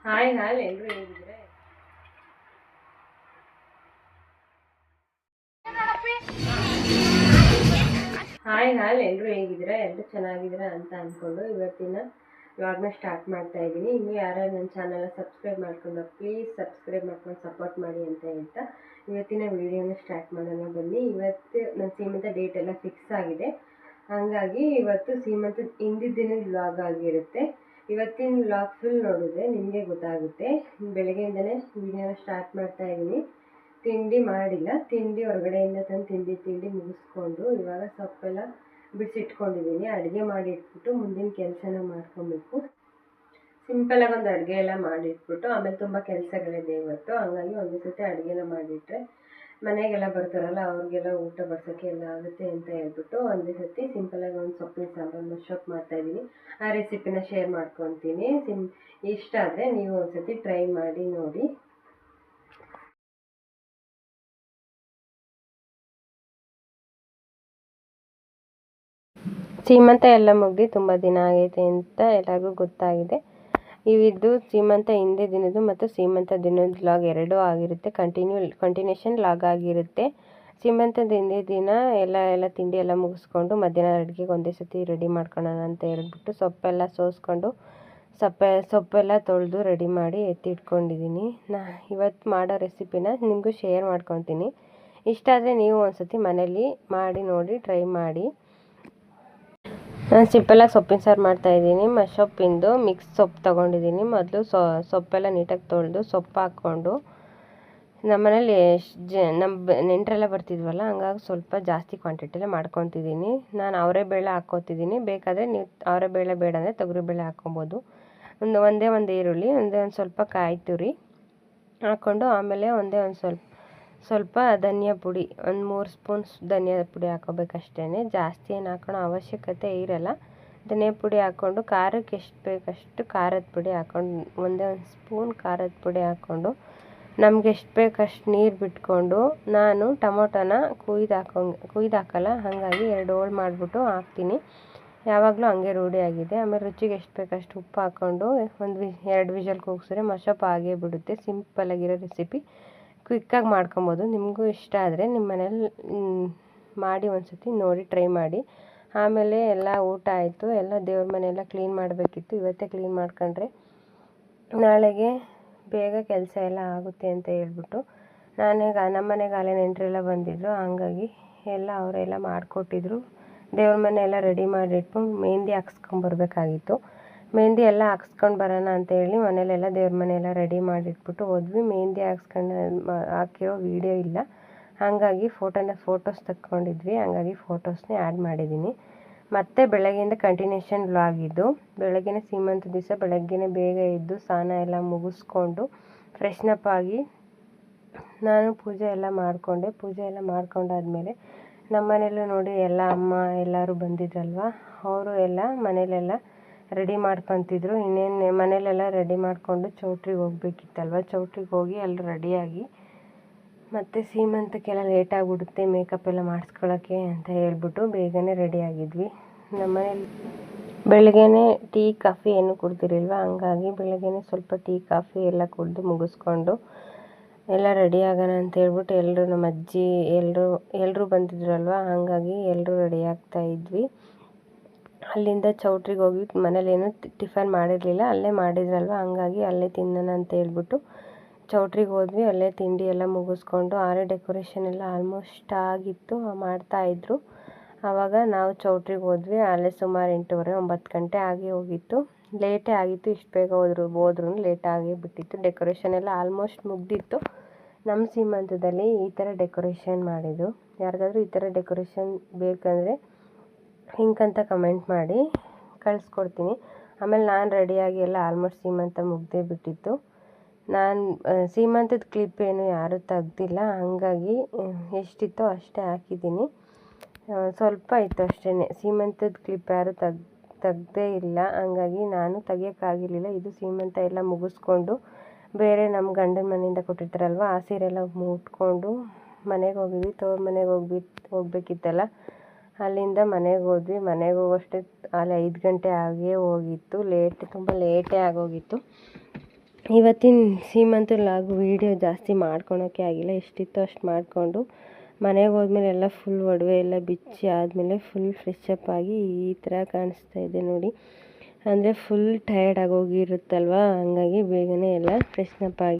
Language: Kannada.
ಹಾಯ್ ಹಾಯ್ ಎಲ್ಲರೂ ಹೇಗಿದ್ರೆ ಎಲ್ಲರೂ ಚೆನ್ನಾಗಿದ್ದೀರಾ ಅಂತ ಅಂದ್ಕೊಂಡು ಇವತ್ತಿನ ವ್ಲಾಗ್ನ ಸ್ಟಾರ್ಟ್ ಮಾಡ್ತಾ ಇದ್ದೀನಿ. ಇನ್ನು ಯಾರ್ಯಾರು ನನ್ನ ಚಾನಲ್ನ ಸಬ್ಸ್ಕ್ರೈಬ್ ಮಾಡ್ಕೊಂಡು ಪ್ಲೀಸ್ ಸಬ್ಸ್ಕ್ರೈಬ್ ಮಾಡ್ಕೊಂಡು ಸಪೋರ್ಟ್ ಮಾಡಿ ಅಂತ ಹೇಳ್ತಾ ಇವತ್ತಿನ ವೀಡಿಯೋನ ಸ್ಟಾರ್ಟ್ ಮಾಡೋಣ ಬನ್ನಿ. ಇವತ್ತು ನನ್ನ ಸೀಮಂತ ಡೇಟ್ ಎಲ್ಲ ಫಿಕ್ಸ್ ಆಗಿದೆ, ಹಾಗಾಗಿ ಇವತ್ತು ಸೀಮಂತ ಹಿಂದಿನ ದಿನದ ವ್ಲಾಗ್ ಆಗಿರುತ್ತೆ. ಇವತ್ತಿನ ವ್ಲಾಗ್ ಫುಲ್ ನೋಡಿದ್ರೆ ನಿಮಗೆ ಗೊತ್ತಾಗುತ್ತೆ. ಬೆಳಗ್ಗೆಯಿಂದನೇ ವೀಡಿಯೋನ ಸ್ಟಾರ್ಟ್ ಮಾಡ್ತಾ ಇದ್ದೀನಿ. ತಿಂಡಿ ಮಾಡಿಲ್ಲ, ತಿಂಡಿ ಹೊರಗಡೆಯಿಂದ ತಂದು ತಿಂಡಿ ಮುಗಿಸ್ಕೊಂಡು ಇವಾಗ ಸೊಪ್ಪೆಲ್ಲ ಬಿಡಿಸಿಟ್ಕೊಂಡಿದ್ದೀನಿ. ಅಡುಗೆ ಮಾಡಿ ಇಟ್ಬಿಟ್ಟು ಮುಂದಿನ ಕೆಲಸನ ಮಾಡ್ಕೊಬೇಕು. ಸಿಂಪಲಾಗಿ ಒಂದು ಅಡುಗೆ ಎಲ್ಲ ಮಾಡಿಟ್ಬಿಟ್ಟು ಆಮೇಲೆ ತುಂಬ ಕೆಲಸಗಳಿದೆ ಇವತ್ತು, ಹಂಗಾಗಿ ಒಂದು ಸತಿ ಅಡುಗೆನ ಮಾಡಿಟ್ರೆ ಮನೆಗೆಲ್ಲ ಬರ್ತಾರಲ್ಲ ಅವ್ರಿಗೆಲ್ಲ ಊಟ ಬಡ್ಸೋಕ್ಕೆ ಎಲ್ಲ ಆಗುತ್ತೆ ಅಂತ ಹೇಳ್ಬಿಟ್ಟು ಒಂದೇ ಸತಿ ಸಿಂಪಲಾಗಿ ಒಂದು ಸೊಪ್ಪಿನ ಸಾಂಬಾರು ಮಶ್ರೂಪ್ ಮಾಡ್ತಾಯಿದ್ದೀನಿ. ಆ ರೆಸಿಪಿನ ಶೇರ್ ಮಾಡ್ಕೊತೀನಿ. ಇಷ್ಟ ಆದರೆ ನೀವು ಒಂದು ಸತಿ ಟ್ರೈ ಮಾಡಿ ನೋಡಿ. ಸೀಮಂತ ಎಲ್ಲ ಮುಗಿದು ತುಂಬ ದಿನ ಆಗೈತೆ ಅಂತ ಎಲ್ಲರಿಗೂ ಗೊತ್ತಾಗಿದೆ. ಇವಿದ್ದು ಸೀಮಂತ ಹಿಂದೆ ದಿನದ್ದು ಮತ್ತು ಸೀಮಂತ ದಿನದ ವ್ಲಾಗ್ ಎರಡೂ ಆಗಿರುತ್ತೆ. ಕಂಟಿನ್ಯೂಷನ್ ವ್ಲಾಗ್ ಆಗಿರುತ್ತೆ. ಸೀಮಂತದ ಹಿಂದೆ ದಿನ ಎಲ್ಲ ತಿಂಡಿ ಎಲ್ಲ ಮುಗಿಸ್ಕೊಂಡು ಮಧ್ಯಾಹ್ನ ಅಡುಗೆಗೆ ಒಂದೇ ಸತಿ ರೆಡಿ ಮಾಡ್ಕೊಳ್ಳೋಣ ಅಂತ ಹೇಳ್ಬಿಟ್ಟು ಸೊಪ್ಪೆಲ್ಲ ಸೋಸ್ಕೊಂಡು ಸೊಪ್ಪೆಲ್ಲ ತೊಳೆದು ರೆಡಿ ಮಾಡಿ ಎತ್ತಿಟ್ಕೊಂಡಿದ್ದೀನಿ. ಇವತ್ತು ಮಾಡೋ ರೆಸಿಪಿನ ನಿಮಗೂ ಶೇರ್ ಮಾಡ್ಕೊತೀನಿ. ಇಷ್ಟ ಆದರೆ ನೀವು ಒಂದು ಸತಿ ಮನೇಲಿ ಮಾಡಿ ನೋಡಿ, ಟ್ರೈ ಮಾಡಿ. ನಾನು ಸಿಂಪಲಾಗಿ ಸೊಪ್ಪಿನ ಸಾರು ಮಾಡ್ತಾಯಿದ್ದೀನಿ. ಸೊಪ್ಪಿಂದು ಮಿಕ್ಸ್ ಸೊಪ್ಪು ತೊಗೊಂಡಿದ್ದೀನಿ. ಮೊದಲು ಸೊಪ್ಪೆಲ್ಲ ನೀಟಾಗಿ ತೊಳೆದು ಸೊಪ್ಪು ಹಾಕ್ಕೊಂಡು ನಮ್ಮನೇಲಿ ನಮ್ಮ ನೆಂಟರೆಲ್ಲ ಬರ್ತಿದ್ವಲ್ಲ, ಹಂಗಾಗಿ ಸ್ವಲ್ಪ ಜಾಸ್ತಿ ಕ್ವಾಂಟಿಟಿಲೇ ಮಾಡ್ಕೊತಿದ್ದೀನಿ. ನಾನು ಅವರೆಬೇಳೆ ಹಾಕ್ಕೊತಿದ್ದೀನಿ. ಬೇಕಾದರೆ ನೀವು ಅವರೆಬೇಳೆ ಬೇಡ ಅಂದರೆ ತೊಗರಿಬೇಳೆ ಹಾಕ್ಕೊಬೋದು. ಒಂದೇ ಒಂದು ಈರುಳ್ಳಿ, ಒಂದು ಸ್ವಲ್ಪ ಕಾಯಿ ತುರಿ ಹಾಕ್ಕೊಂಡು ಆಮೇಲೆ ಒಂದು ಸ್ವಲ್ಪ ಧನಿಯಾ ಪುಡಿ, ಒಂದು 3 ಸ್ಪೂನ್ ಧನಿಯಾ ಪುಡಿ ಹಾಕೋಬೇಕಷ್ಟೇ. ಜಾಸ್ತಿ ಏನು ಹಾಕೋಣ ಅವಶ್ಯಕತೆ ಇರಲ್ಲ. ಧನಿಯಾ ಪುಡಿ ಹಾಕ್ಕೊಂಡು ಖಾರಕ್ಕೆ ಎಷ್ಟು ಬೇಕಷ್ಟು ಖಾರದ ಪುಡಿ ಹಾಕ್ಕೊಂಡು ಒಂದೇ ಒಂದು ಸ್ಪೂನ್ ಖಾರದ ಪುಡಿ ಹಾಕ್ಕೊಂಡು ನಮ್ಗೆ ಎಷ್ಟು ಬೇಕಷ್ಟು ನೀರು ಬಿಟ್ಕೊಂಡು ನಾನು ಟೊಮೊಟೊನ ಕುಯ್ದು ಹಾಕಲ್ಲ, ಹಾಗಾಗಿ 2 ಹೋಳು ಮಾಡಿಬಿಟ್ಟು ಹಾಕ್ತೀನಿ. ಯಾವಾಗಲೂ ಹಂಗೆ ರೂಢಿಯಾಗಿದೆ. ಆಮೇಲೆ ರುಚಿಗೆ ಎಷ್ಟು ಬೇಕಷ್ಟು ಉಪ್ಪು ಹಾಕ್ಕೊಂಡು 2 ವಿಷಲ್ ಕೂಗಿಸಿದ್ರೆ ಮಶ್ರೂಪ್ ಆಗೇ ಬಿಡುತ್ತೆ. ಸಿಂಪಲಾಗಿರೋ ರೆಸಿಪಿ, ಕ್ವಿಕ್ಕಾಗಿ ಮಾಡ್ಕೊಬೋದು. ನಿಮಗೂ ಇಷ್ಟ ಆದರೆ ನಿಮ್ಮ ಮನೇಲಿ ಮಾಡಿ ಒಂದು ಸತಿ ನೋಡಿ, ಟ್ರೈ ಮಾಡಿ. ಆಮೇಲೆ ಎಲ್ಲ ಊಟ ಆಯಿತು. ಎಲ್ಲ ದೇವ್ರ ಮನೆಯೆಲ್ಲ ಕ್ಲೀನ್ ಮಾಡಬೇಕಿತ್ತು. ಇವತ್ತೇ ಕ್ಲೀನ್ ಮಾಡ್ಕೊಂಡ್ರೆ ನಾಳೆಗೆ ಬೇಗ ಕೆಲಸ ಎಲ್ಲ ಆಗುತ್ತೆ ಅಂತ ಹೇಳ್ಬಿಟ್ಟು ನಮ್ಮ ಮನೆಗೆ ಅಲ್ಲೇ ನೆಂಟರೆಲ್ಲ ಬಂದಿದ್ದರು, ಹಂಗಾಗಿ ಅವರೆಲ್ಲ ಮಾಡಿಕೊಟ್ಟಿದ್ರು. ದೇವ್ರ ಮನೆ ಎಲ್ಲ ರೆಡಿ ಮಾಡಿಟ್ಬಿಟ್ಟು ಮೆಹಂದಿ ಹಾಕ್ಸ್ಕೊಂಬರ್ಬೇಕಾಗಿತ್ತು. ಮೆಹಂದಿ ಎಲ್ಲ ಹಾಕ್ಸ್ಕೊಂಡು ಬರೋಣ ಅಂತೇಳಿ ಮನೇಲೆಲ್ಲ ದೇವ್ರ ಮನೆಯೆಲ್ಲ ರೆಡಿ ಮಾಡಿಟ್ಬಿಟ್ಟು ಹೋದ್ವಿ. ಮೆಹಂದಿ ಹಾಕಿರೋ ವೀಡಿಯೋ ಇಲ್ಲ, ಹಾಗಾಗಿ ಫೋಟೋಸ್ ತಕ್ಕೊಂಡಿದ್ವಿ, ಹಾಗಾಗಿ ಫೋಟೋಸ್ನೇ ಆ್ಯಡ್ ಮಾಡಿದ್ದೀನಿ. ಮತ್ತು ಬೆಳಗ್ಗೆಯಿಂದ ಕಂಟಿನ್ಯೂಷನ್ ವ್ಲಾಗ್ ಇದು. ಬೆಳಗ್ಗೆನೇ ಸೀಮಂತ ದಿವಸ ಬೆಳಗ್ಗೆನೇ ಬೇಗ ಎದ್ದು ಸ್ನಾನ ಎಲ್ಲ ಮುಗಿಸ್ಕೊಂಡು ಫ್ರೆಶ್ನಪ್ ಆಗಿ ನಾನು ಪೂಜೆ ಎಲ್ಲ ಮಾಡಿಕೊಂಡೆ. ಪೂಜೆ ಎಲ್ಲ ಮಾಡ್ಕೊಂಡಾದ್ಮೇಲೆ ನಮ್ಮ ಮನೇಲೂ ನೋಡಿ ಎಲ್ಲ ಅಮ್ಮ ಎಲ್ಲರೂ ಬಂದಿದ್ರಲ್ವ, ಅವರು ಎಲ್ಲ ಮನೇಲೆಲ್ಲ ರೆಡಿ ಮಾಡ್ಕೊತಿದ್ರು. ಇನ್ನೇನು ಮನೇಲೆಲ್ಲ ರೆಡಿ ಮಾಡಿಕೊಂಡು ಚೌಟ್ರಿಗೆ ಹೋಗ್ಬೇಕಿತ್ತಲ್ವ, ಚೌಟ್ರಿಗೆ ಹೋಗಿ ಎಲ್ಲ ರೆಡಿಯಾಗಿ ಮತ್ತು ಸೀಮಂತಕ್ಕೆಲ್ಲ ಲೇಟಾಗಿಬಿಡುತ್ತೆ ಮೇಕಪ್ ಎಲ್ಲ ಮಾಡಿಸ್ಕೊಳ್ಳೋಕ್ಕೆ ಅಂತ ಹೇಳ್ಬಿಟ್ಟು ಬೇಗನೆ ರೆಡಿಯಾಗಿದ್ವಿ. ನಮ್ಮ ಮನೇಲಿ ಬೆಳಗ್ಗೆನೇ ಟೀ ಕಾಫಿ ಏನು ಕುಡ್ದಿರಲ್ವ, ಹಂಗಾಗಿ ಬೆಳಗ್ಗೆನೇ ಸ್ವಲ್ಪ ಟೀ ಕಾಫಿ ಎಲ್ಲ ಕುಡಿದು ಮುಗಿಸ್ಕೊಂಡು ಎಲ್ಲ ರೆಡಿ ಆಗೋಣ ಅಂತ ಹೇಳ್ಬಿಟ್ಟು ಎಲ್ಲರೂ ನಮ್ಮ ಅಜ್ಜಿ ಎಲ್ಲರೂ ಬಂದಿದ್ರಲ್ವ, ಹಾಗಾಗಿ ಎಲ್ಲರೂ ರೆಡಿ ಆಗ್ತಾಯಿದ್ವಿ. ಅಲ್ಲಿಂದ ಚೌಟ್ರಿಗೆ ಹೋಗಿ ಮನೇಲೇನು ಟಿಫನ್ ಮಾಡಿರಲಿಲ್ಲ, ಅಲ್ಲೇ ಮಾಡಿದ್ರಲ್ವ, ಹಂಗಾಗಿ ಅಲ್ಲೇ ತಿನ್ನೋಣ ಅಂತ ಹೇಳ್ಬಿಟ್ಟು ಚೌಟ್ರಿಗೆ ಹೋದ್ವಿ. ಅಲ್ಲೇ ತಿಂಡಿ ಎಲ್ಲ ಮುಗಿಸ್ಕೊಂಡು ಡೆಕೋರೇಷನ್ ಎಲ್ಲ ಆಲ್ಮೋಸ್ಟ್ ಆಗಿತ್ತು, ಮಾಡ್ತಾಯಿದ್ರು. ಆವಾಗ ನಾವು ಚೌಟ್ರಿಗೆ ಹೋದ್ವಿ. ಅಲ್ಲೇ ಸುಮಾರು 8:30-9 ಗಂಟೆ ಆಗಿ ಹೋಗಿತ್ತು. ಲೇಟೇ ಆಗಿತ್ತು, ಇಷ್ಟು ಬೇಗ ಹೋದ್ರೂ ಲೇಟ್ ಆಗೇ ಬಿಟ್ಟಿತ್ತು. ಡೆಕೋರೇಷನ್ ಎಲ್ಲ ಆಲ್ಮೋಸ್ಟ್ ಮುಗ್ದಿತ್ತು. ನಮ್ಮ ಸೀಮಂತದಲ್ಲಿ ಈ ಥರ ಡೆಕೋರೇಷನ್ ಮಾಡಿದ್ದು. ಯಾರಿಗಾದ್ರೂ ಈ ಥರ ಡೆಕೋರೇಷನ್ ಬೇಕಂದರೆ ಲಿಂಕ್ ಅಂತ ಕಮೆಂಟ್ ಮಾಡಿ ಕಳಿಸ್ಕೊಡ್ತೀನಿ. ಆಮೇಲೆ ನಾನು ರೆಡಿಯಾಗಿ ಎಲ್ಲ ಆಲ್ಮೋಸ್ಟ್ ಸೀಮಂತ ಮುಗ್ದೇ ಬಿಟ್ಟಿತ್ತು. ನಾನು ಸೀಮಂತದ ಕ್ಲಿಪ್ ಏನು ಯಾರೂ ತೆಗ್ದಿಲ್ಲ, ಹಾಗಾಗಿ ಎಷ್ಟಿತ್ತೋ ಅಷ್ಟೇ ಹಾಕಿದ್ದೀನಿ. ಸ್ವಲ್ಪ ಇತ್ತು ಅಷ್ಟೇ. ಸೀಮಂತದ ಕ್ಲಿಪ್ ಯಾರೂ ತೆಗ್ದೇ ಇಲ್ಲ, ಹಂಗಾಗಿ ನಾನು ತೆಗಿಯೋಕ್ಕಾಗಿರಲಿಲ್ಲ. ಇದು ಸೀಮಂತ ಎಲ್ಲ ಮುಗಿಸ್ಕೊಂಡು ಬೇರೆ ನಮ್ಮ ಗಂಡನ ಮನೆಯಿಂದ ಕೊಟ್ಟಿರ್ತಾರಲ್ವ, ಆ ಸೀರೆ ಎಲ್ಲ ಮುಟ್ಕೊಂಡು ಮನೆಗೆ ಹೋಗಿದ್ವಿ. ತವ್ರ ಮನೆಗೆ ಹೋಗ್ಬೇಕಿತ್ತಲ್ಲ, ಅಲ್ಲಿಂದ ಮನೆಗೆ ಹೋದ್ವಿ. ಮನೆಗೆ ಹೋಗೋಷ್ಟೇ ಅಲ್ಲಿ 5 ಗಂಟೆ ಆಗೇ ಹೋಗಿತ್ತು. ತುಂಬ ಲೇಟೇ ಆಗೋಗಿತ್ತು. ಇವತ್ತಿನ ಸೀಮಂತ ಲಾಗ್ ವೀಡಿಯೋ ಜಾಸ್ತಿ ಮಾಡ್ಕೊಳೋಕ್ಕೆ ಆಗಿಲ್ಲ, ಎಷ್ಟಿತ್ತು ಅಷ್ಟು ಮಾಡಿಕೊಂಡು ಮನೆಗೆ ಹೋದ್ಮೇಲೆ ಎಲ್ಲ ಫುಲ್ ಒಡವೆ ಎಲ್ಲ ಬಿಚ್ಚಿ ಆದಮೇಲೆ ಫುಲ್ ಫ್ರೆಶ್ ಅಪ್ ಆಗಿ ಈ ಥರ ಕಾಣಿಸ್ತಾ ಇದೆ ನೋಡಿ. ಅಂದರೆ ಫುಲ್ ಟಯರ್ಡ್ ಆಗೋಗಿರುತ್ತಲ್ವ, ಹಂಗಾಗಿ ಬೇಗನೆ ಎಲ್ಲ ಫ್ರೆಶ್ನಪ್ ಆಗಿ